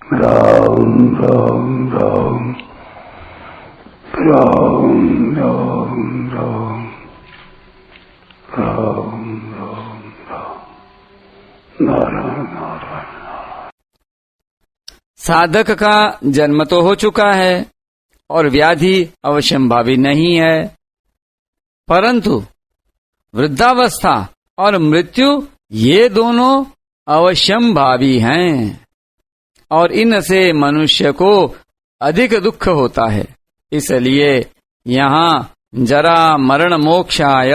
राम राम राम राम राम राम राम राम राम नारायण नारायण। साधक का जन्म तो हो चुका है और व्याधि अवश्यंभावी नहीं है, परंतु वृद्धावस्था और मृत्यु ये दोनों अवश्यंभावी हैं और इनसे मनुष्य को अधिक दुख होता है। इसलिए यहाँ जरा मरण मोक्षाय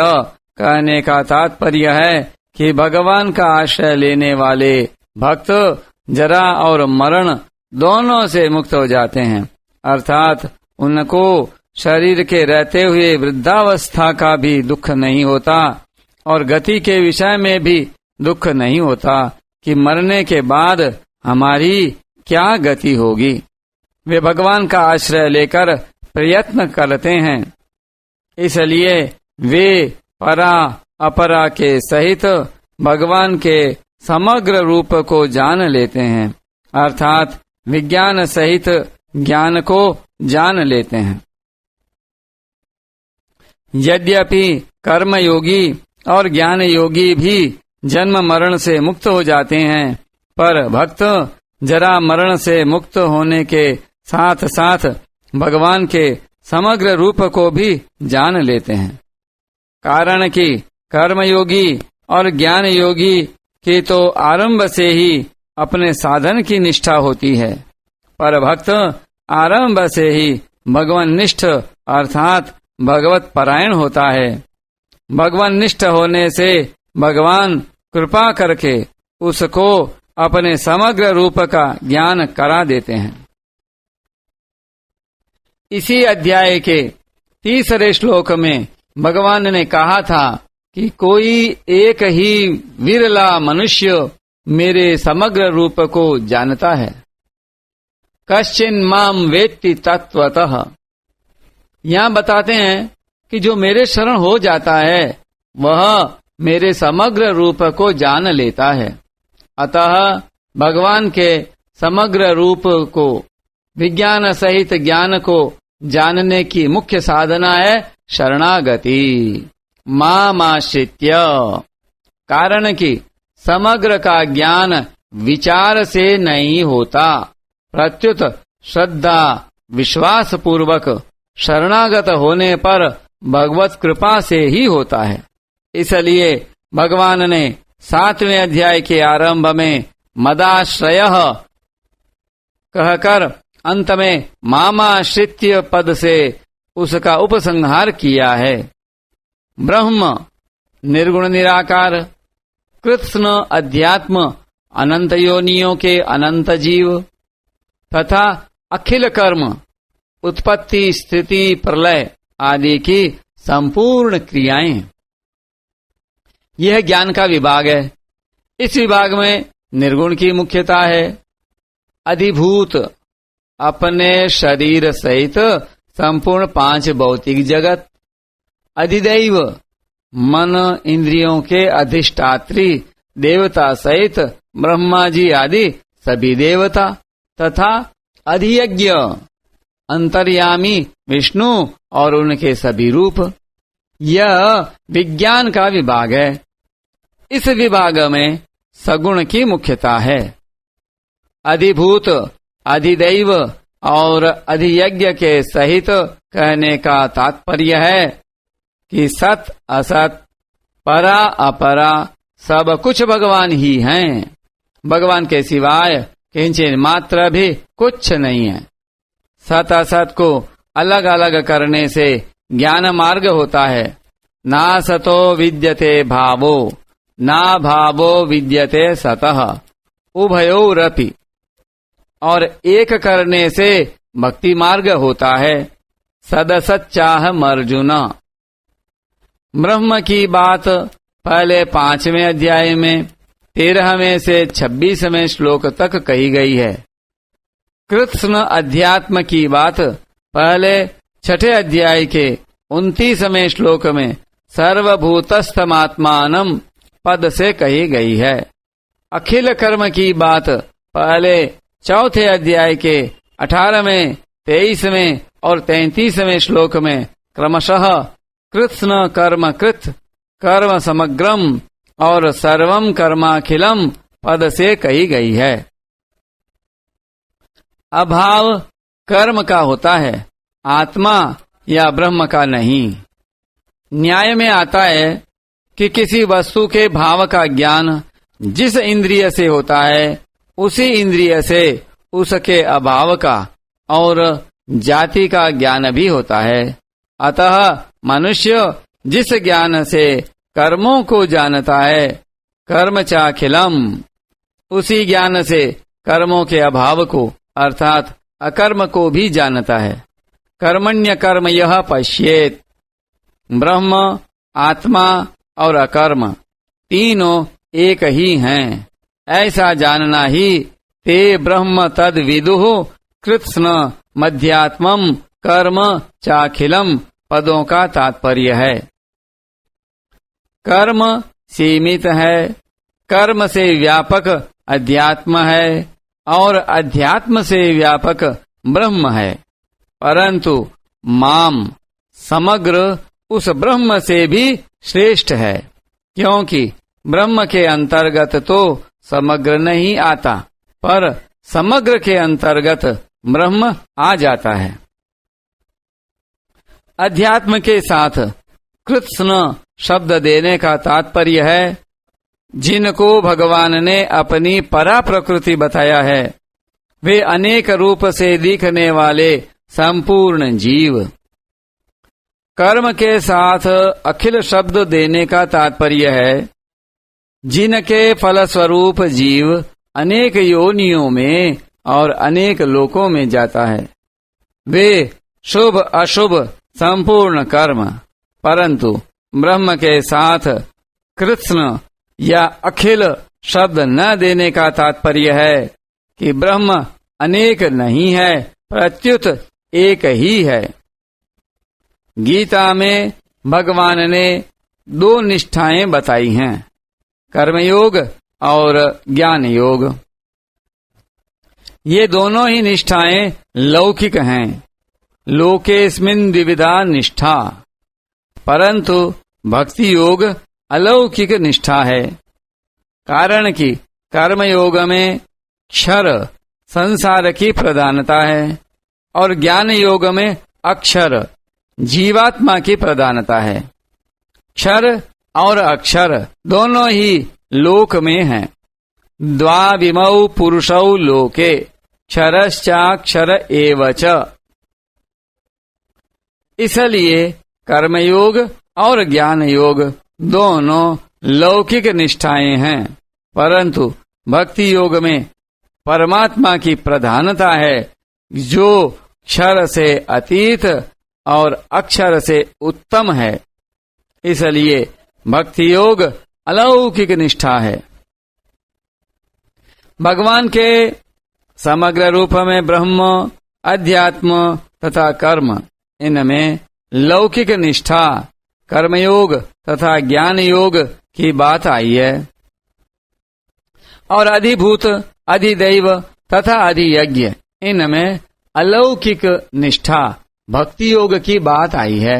कहने का तात्पर्य है कि भगवान का आश्रय लेने वाले भक्त जरा और मरण दोनों से मुक्त हो जाते हैं, अर्थात उनको शरीर के रहते हुए वृद्धावस्था का भी दुख नहीं होता और गति के विषय में भी दुख नहीं होता कि मरने के बाद हमारी क्या गति होगी। वे भगवान का आश्रय लेकर प्रयत्न करते हैं, इसलिए वे परा अपरा के सहित भगवान के समग्र रूप को जान लेते हैं, अर्थात विज्ञान सहित ज्ञान को जान लेते हैं। यद्यपि कर्मयोगी और ज्ञान योगी भी जन्म मरण से मुक्त हो जाते हैं, पर भक्त जरा मरण से मुक्त होने के साथ साथ भगवान के समग्र रूप को भी जान लेते हैं। कारण कि कर्मयोगी और ज्ञान योगी की तो आरंभ से ही अपने साधन की निष्ठा होती है, पर भक्त आरंभ से ही भगवान निष्ठ अर्थात भगवत परायण होता है। भगवान निष्ठ होने से भगवान कृपा करके उसको अपने समग्र रूप का ज्ञान करा देते हैं। इसी अध्याय के तीसरे श्लोक में भगवान ने कहा था कि कोई एक ही विरला मनुष्य मेरे समग्र रूप को जानता है। कश्चिन माम वेत्ति तत्वतः। यहाँ बताते हैं कि जो मेरे शरण हो जाता है वह मेरे समग्र रूप को जान लेता है। अतः भगवान के समग्र रूप को विज्ञान सहित ज्ञान को जानने की मुख्य साधना है शरणागति, मामाश्रित्य। कारण कि समग्र का ज्ञान विचार से नहीं होता, प्रत्युत श्रद्धा विश्वास पूर्वक शरणागत होने पर भगवत कृपा से ही होता है। इसलिए भगवान ने 7वें अध्याय के आरंभ में मदाश्रयः कहकर अंत में मामाश्रित्य पद से उसका उपसंहार किया है। ब्रह्म निर्गुण निराकार, कृत्स्न अध्यात्म, अनंत योनियों के अनंत जीव तथा अखिल कर्म, उत्पत्ति स्थिति प्रलय आदि की संपूर्ण क्रियाएं, यह ज्ञान का विभाग है। इस विभाग में निर्गुण की मुख्यता है। अधिभूत अपने शरीर सहित संपूर्ण 5 भौतिक जगत, अधिदैव मन इंद्रियों के अधिष्ठात्री देवता सहित ब्रह्मा जी आदि सभी देवता तथा अधियज्ञ अंतर्यामी विष्णु और उनके सभी रूप, यह विज्ञान का विभाग है। इस विभाग में सगुण की मुख्यता है। अधिभूत, अधिदैव और अधियज्ञ के सहित कहने का तात्पर्य है कि सत असत परा अपरा सब कुछ भगवान ही हैं। भगवान के सिवाय किंचित मात्र भी कुछ नहीं है। सत असत को अलग अलग करने से ज्ञान मार्ग होता है। ना सतो विद्यते भावो, ना भावो विद्यते सतः, उभयोरपि। और एक करने से भक्ति मार्ग होता है। सदसच्चाहम् अर्जुन। ब्रह्म की बात पहले 5वें अध्याय में 13वें से 26वें श्लोक तक कही गई है। कृत्स्न अध्यात्म की बात पहले 6ठे अध्याय के 29वें श्लोक में सर्वभूतस्थमात्मानम् पद से कही गई है। अखिल कर्म की बात पहले चौथे अध्याय के 18वें, 23वें और 33वें श्लोक में क्रमशः कृत्स्न कर्म कृत, कर्म समग्रम और सर्वम कर्माखिलम पद से कही गई है। अभाव कर्म का होता है, आत्मा या ब्रह्म का नहीं। न्याय में आता है कि किसी वस्तु के भाव का ज्ञान जिस इंद्रिय से होता है उसी इंद्रिय से उसके अभाव का और जाति का ज्ञान भी होता है। अतः मनुष्य जिस ज्ञान से कर्मों को जानता है, कर्म चाखिलम, उसी ज्ञान से कर्मों के अभाव को अर्थात अकर्म को भी जानता है। कर्मण्य कर्म यह पश्येत, ब्रह्म, आत्मा और अकर्म तीनों एक ही हैं, ऐसा जानना ही ते ब्रह्म तद विदुः कृत्स्न मध्यात्मम कर्म चाखिलम पदों का तात्पर्य है। कर्म सीमित है, कर्म से व्यापक अध्यात्म है और अध्यात्म से व्यापक ब्रह्म है, परंतु माम समग्र उस ब्रह्म से भी श्रेष्ठ है, क्योंकि ब्रह्म के अंतर्गत तो समग्र नहीं आता, पर समग्र के अंतर्गत ब्रह्म आ जाता है। अध्यात्म के साथ कृत्स्न शब्द देने का तात्पर्य है जिनको भगवान ने अपनी परा प्रकृति बताया है, वे अनेक रूप से दिखने वाले संपूर्ण जीव। कर्म के साथ अखिल शब्द देने का तात्पर्य है जिनके फलस्वरूप जीव अनेक योनियों में और अनेक लोकों में जाता है। वे शुभ अशुभ संपूर्ण कर्म, परंतु ब्रह्म के साथ कृत्स्न या अखिल शब्द न देने का तात्पर्य है कि ब्रह्म अनेक नहीं है, प्रत्युत एक ही है। गीता में भगवान ने दो निष्ठाएं बताई हैं, कर्मयोग और ज्ञान योग। ये दोनों ही निष्ठाएं लौकिक हैं, लोकेस्मिन् द्विविधा निष्ठा, परंतु भक्ति योग अलौकिक निष्ठा है। कारण कि कर्मयोग में क्षर संसार की प्रधानता है और ज्ञान योग में अक्षर जीवात्मा की प्रधानता है। क्षर और अक्षर दोनों ही लोक में हैं। द्वाविमौ पुरुषौ लोके क्षरश्चाक्षर एव च। इसलिए कर्मयोग और ज्ञान योग दोनों लौकिक निष्ठाएं हैं, परंतु भक्ति योग में परमात्मा की प्रधानता है जो क्षर से अतीत और अक्षर से उत्तम है। इसलिए भक्ति योग अलौकिक निष्ठा है। भगवान के समग्र रूप में ब्रह्म, अध्यात्म तथा कर्म, इनमें लौकिक निष्ठा, कर्मयोग तथा ज्ञान योग की बात आई है और अधिभूत, अधिदैव तथा अधियज्ञ, इनमें अलौकिक निष्ठा भक्ति योग की बात आई है।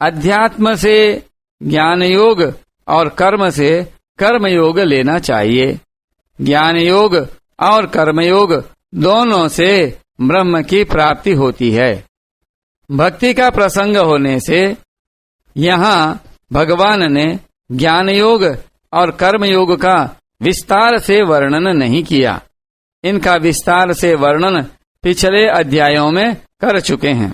अध्यात्म से ज्ञान योग और कर्म से कर्म योग लेना चाहिए। ज्ञान योग और कर्मयोग दोनों से ब्रह्म की प्राप्ति होती है। भक्ति का प्रसंग होने से यहाँ भगवान ने ज्ञान योग और कर्म योग का विस्तार से वर्णन नहीं किया। इनका विस्तार से वर्णन पिछले अध्यायों में कर चुके हैं।